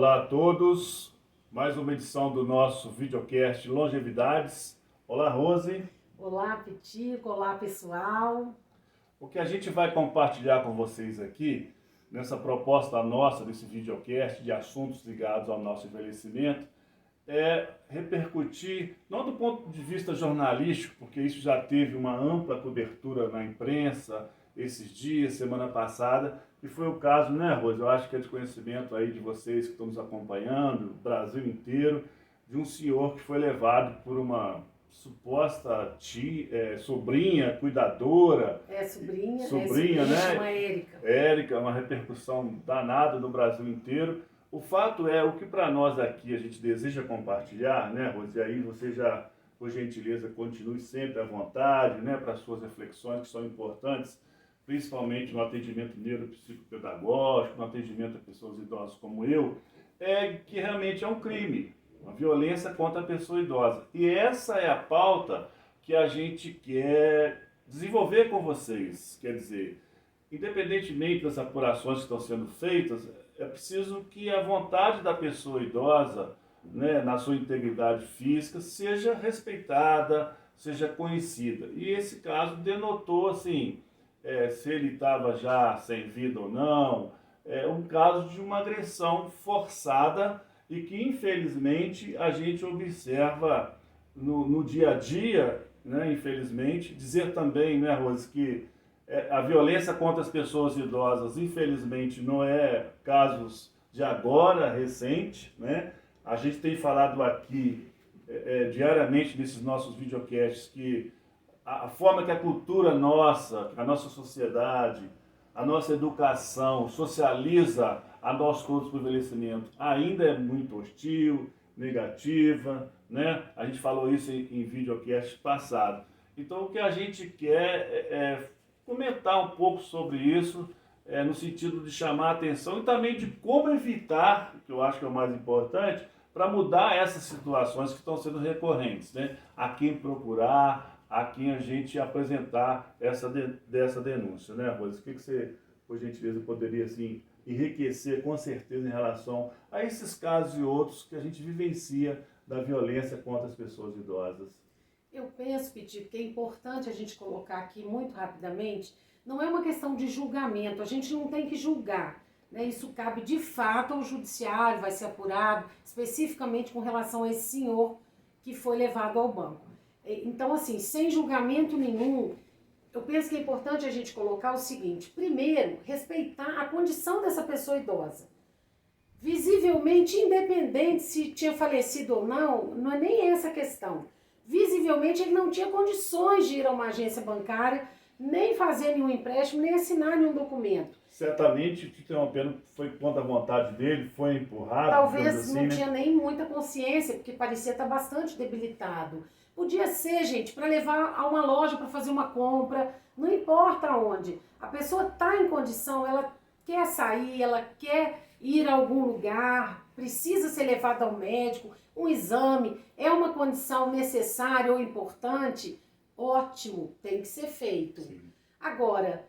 Olá a todos, mais uma edição do nosso videocast Longevidades. Olá, Rose. Olá, Pitico, olá, pessoal. O que a gente vai compartilhar com vocês aqui, nessa proposta nossa, desse videocast de assuntos ligados ao nosso envelhecimento, é repercutir, não do ponto de vista jornalístico, porque isso já teve uma ampla cobertura na imprensa esses dias, semana passada, e foi o caso, né, Rose? Eu acho que é de conhecimento aí de vocês que estão nos acompanhando, do Brasil inteiro, de um senhor que foi levado por uma suposta sobrinha, cuidadora. Sobrinha, né? chama Érica. Érica, uma repercussão danada no Brasil inteiro. O fato é, o que para nós aqui a gente deseja compartilhar, né, Rose? E aí você já, por gentileza, continue sempre à vontade, né, para suas reflexões que são importantes, principalmente no atendimento neuropsicopedagógico, no atendimento a pessoas idosas como eu, é que realmente é um crime, uma violência contra a pessoa idosa. E essa é a pauta que a gente quer desenvolver com vocês. Quer dizer, independentemente das apurações que estão sendo feitas, é preciso que a vontade da pessoa idosa, né, na sua integridade física, seja respeitada, seja conhecida. E esse caso denotou, assim, se ele estava já sem vida ou não, um caso de uma agressão forçada e que, infelizmente, a gente observa no dia a dia, né, infelizmente. Dizer também, né, Rose, que a violência contra as pessoas idosas, infelizmente, não é casos de agora, recente, né? A gente tem falado aqui diariamente nesses nossos videocasts que a forma que a cultura nossa, a nossa sociedade, a nossa educação socializa a nós todos para o envelhecimento ainda é muito hostil, negativa, né? A gente falou isso em videocast passado. Então o que a gente quer é comentar um pouco sobre isso, no sentido de chamar a atenção e também de como evitar, que eu acho que é o mais importante, para mudar essas situações que estão sendo recorrentes, né? A quem procurar, a quem a gente apresentar dessa denúncia, né, Rose? O que você, por gentileza, poderia assim, enriquecer com certeza em relação a esses casos e outros que a gente vivencia da violência contra as pessoas idosas? Eu penso, Pitico, que é importante a gente colocar aqui muito rapidamente, não é uma questão de julgamento, a gente não tem que julgar, né? Isso cabe de fato ao judiciário, vai ser apurado especificamente com relação a esse senhor que foi levado ao banco. Então, assim, sem julgamento nenhum, eu penso que é importante a gente colocar o seguinte: primeiro, respeitar a condição dessa pessoa idosa. Visivelmente, independente se tinha falecido ou não, não é nem essa a questão. Visivelmente, ele não tinha condições de ir a uma agência bancária, nem fazer nenhum empréstimo, nem assinar nenhum documento. Certamente, te interrompendo, foi contra a vontade dele, foi empurrado. Talvez assim, não né? tinha nem muita consciência, porque parecia estar bastante debilitado. Podia ser, gente, para levar a uma loja para fazer uma compra, não importa onde. A pessoa está em condição, ela quer sair, ela quer ir a algum lugar, precisa ser levada ao médico, um exame, é uma condição necessária ou importante, ótimo, tem que ser feito. Sim. Agora,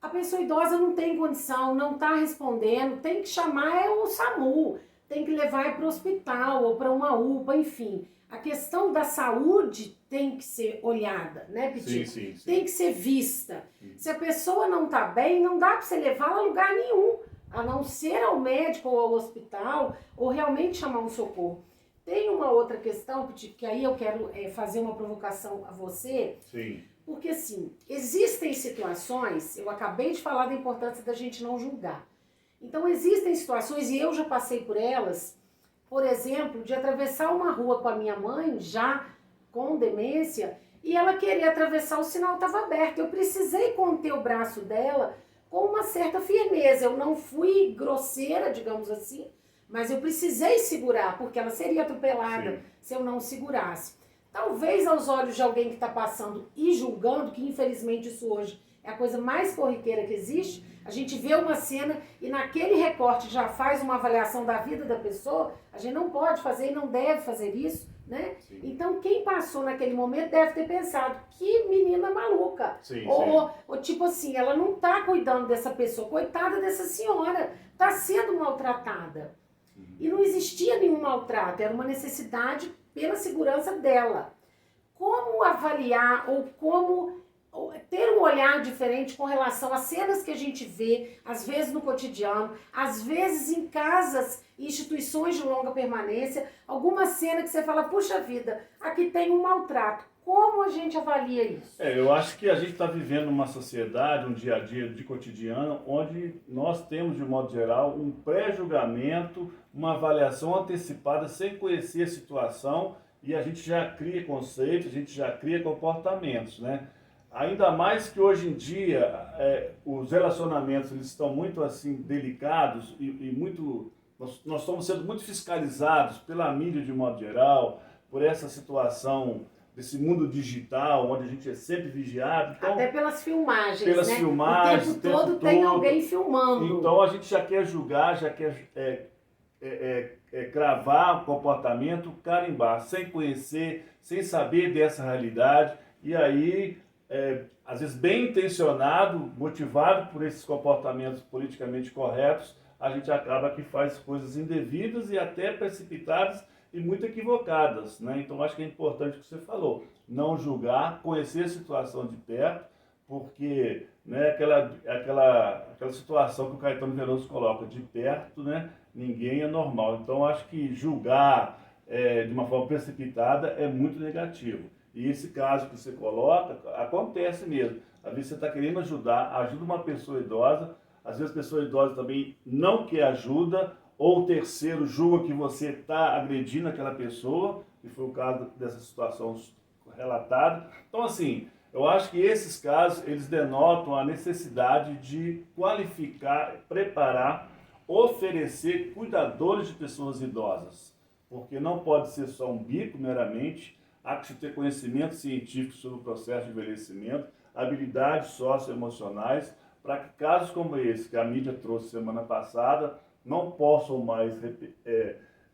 a pessoa idosa não tem condição, não está respondendo, tem que chamar o SAMU, tem que levar para o hospital ou para uma UPA, enfim. A questão da saúde tem que ser olhada, né, Pitico? Sim. Tem que ser vista. Se a pessoa não está bem, não dá para você levá-la a lugar nenhum, a não ser ao médico ou ao hospital, ou realmente chamar um socorro. Tem uma outra questão, Pitico, que aí eu quero fazer uma provocação a você. Sim. Porque, assim, existem situações, eu acabei de falar da importância da gente não julgar. Então, existem situações, e eu já passei por elas, por exemplo, de atravessar uma rua com a minha mãe, já com demência, e ela querer atravessar, o sinal estava aberto. Eu precisei conter o braço dela com uma certa firmeza. Eu não fui grosseira, digamos assim, mas eu precisei segurar, porque ela seria atropelada. Sim. Se eu não segurasse. Talvez aos olhos de alguém que está passando e julgando, que infelizmente isso hoje é a coisa mais corriqueira que existe, a gente vê uma cena e naquele recorte já faz uma avaliação da vida da pessoa, a gente não pode fazer e não deve fazer isso, né? Sim. Então quem passou naquele momento deve ter pensado, que menina maluca. Ou tipo assim, ela não está cuidando dessa pessoa, coitada dessa senhora, está sendo maltratada. E não existia nenhum maltrato, era uma necessidade pela segurança dela. Como avaliar ou como ter um olhar diferente com relação às cenas que a gente vê, às vezes no cotidiano, às vezes em casas e instituições de longa permanência, alguma cena que você fala, puxa vida, aqui tem um maltrato. Como a gente avalia isso? Eu acho que a gente está vivendo uma sociedade, um dia a dia de cotidiano, onde nós temos, de modo geral, um pré-julgamento, uma avaliação antecipada sem conhecer a situação, e a gente já cria conceitos, a gente já cria comportamentos, né? Ainda mais que hoje em dia os relacionamentos eles estão muito assim delicados e muito nós estamos sendo muito fiscalizados pela mídia de modo geral, por essa situação desse mundo digital onde a gente é sempre vigiado. Então, até pelas filmagens, pelas né? filmagens, o tempo todo tem alguém filmando. Então a gente já quer julgar, já quer cravar o comportamento, carimbar, sem conhecer, sem saber dessa realidade, e aí às vezes bem intencionado, motivado por esses comportamentos politicamente corretos, a gente acaba que faz coisas indevidas e até precipitadas e muito equivocadas, né? Então acho que é importante o que você falou, não julgar, conhecer a situação de perto, porque né, aquela situação que o Caetano Veloso coloca de perto, né, ninguém é normal. Então acho que julgar de uma forma precipitada é muito negativo. E esse caso que você coloca, acontece mesmo. Às vezes você está querendo ajudar, ajuda uma pessoa idosa, às vezes a pessoa idosa também não quer ajuda, ou o terceiro julga que você está agredindo aquela pessoa, que foi o caso dessa situação relatada. Então, assim, eu acho que esses casos, eles denotam a necessidade de qualificar, preparar, oferecer cuidadores de pessoas idosas. Porque não pode ser só um bico meramente, há que ter conhecimento científico sobre o processo de envelhecimento, habilidades socioemocionais, para que casos como esse que a mídia trouxe semana passada não possam mais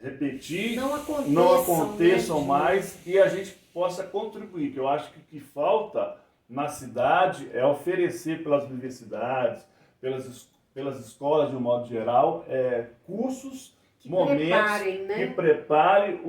repetir, não aconteçam mais e a gente possa contribuir. Que eu acho que o que falta na cidade é oferecer pelas universidades, pelas escolas de um modo geral, cursos, momentos que preparem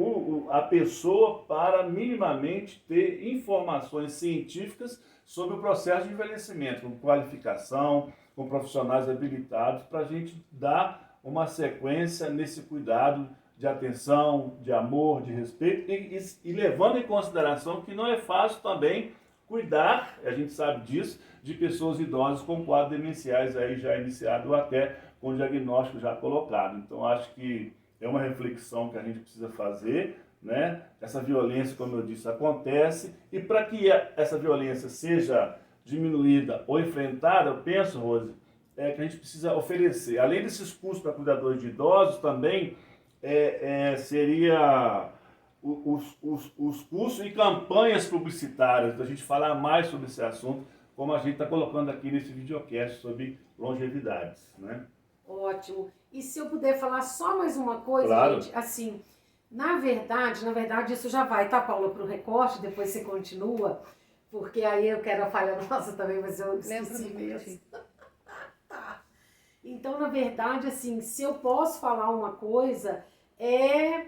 a pessoa para minimamente ter informações científicas sobre o processo de envelhecimento, com qualificação, com profissionais habilitados, para a gente dar uma sequência nesse cuidado de atenção, de amor, de respeito e levando em consideração que não é fácil também cuidar, a gente sabe disso, de pessoas idosas com quadros demenciais aí já iniciado ou até com diagnóstico já colocado. Então acho que é uma reflexão que a gente precisa fazer, né? Essa violência, como eu disse, acontece e para que essa violência seja diminuída ou enfrentada, eu penso, Rose, que a gente precisa oferecer, além desses cursos para cuidadores de idosos, também seria os cursos e campanhas publicitárias, da gente falar mais sobre esse assunto, como a gente está colocando aqui nesse videocast sobre longevidades, né? Ótimo. E se eu puder falar só mais uma coisa, claro. Gente, assim, na verdade, isso já vai, tá, Paula, para o recorte, depois você continua, porque aí eu quero a falha nossa também, mas eu esqueci mesmo. Então, na verdade, assim, se eu posso falar uma coisa, é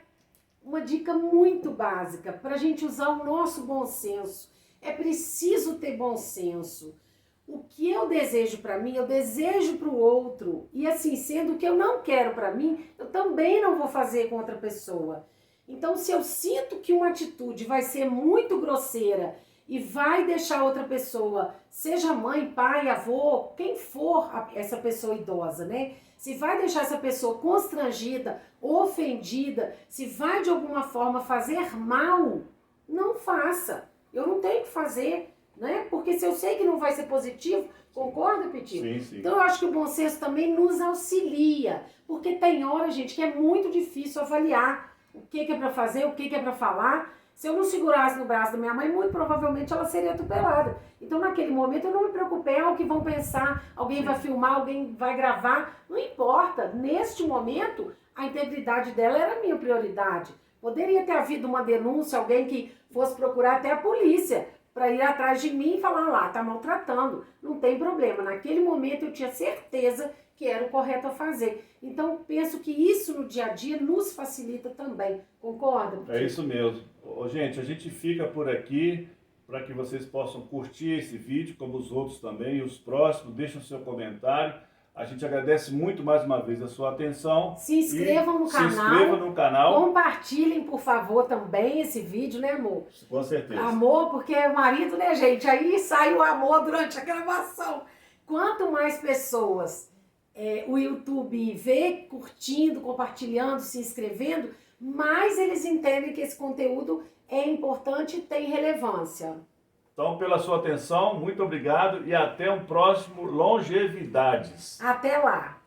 uma dica muito básica para a gente usar o nosso bom senso. É preciso ter bom senso. O que eu desejo para mim, eu desejo para o outro. E assim, sendo o que eu não quero para mim, eu também não vou fazer com outra pessoa. Então, se eu sinto que uma atitude vai ser muito grosseira e vai deixar outra pessoa, seja mãe, pai, avô, quem for essa pessoa idosa, né? Se vai deixar essa pessoa constrangida, ofendida, se vai de alguma forma fazer mal, não faça. Eu não tenho que fazer, né? Porque se eu sei que não vai ser positivo, concorda, Petito? Sim, sim. Então eu acho que o bom senso também nos auxilia, porque tem hora, gente, que é muito difícil avaliar o que é para fazer, o que é para falar. Se eu não segurasse no braço da minha mãe, muito provavelmente ela seria atropelada. Então, naquele momento, eu não me preocupei, o que vão pensar, alguém vai filmar, alguém vai gravar, não importa. Neste momento, a integridade dela era a minha prioridade. Poderia ter havido uma denúncia, alguém que fosse procurar até a polícia. para ir atrás de mim e falar lá, tá maltratando, não tem problema. Naquele momento eu tinha certeza que era o correto a fazer. Então penso que isso no dia a dia nos facilita também, concorda? É isso mesmo. Ô, gente, a gente fica por aqui para que vocês possam curtir esse vídeo, como os outros também, e os próximos, deixem o seu comentário. A gente agradece muito mais uma vez a sua atenção. Se inscrevam no canal. Se inscrevam no canal. Compartilhem, por favor, também esse vídeo, né, amor? Com certeza. Amor, porque é marido, né, gente? Aí sai o amor durante a gravação. Quanto mais pessoas o YouTube vê, curtindo, compartilhando, se inscrevendo, mais eles entendem que esse conteúdo é importante e tem relevância. Então, pela sua atenção, muito obrigado e até um próximo Longevidades. Até lá!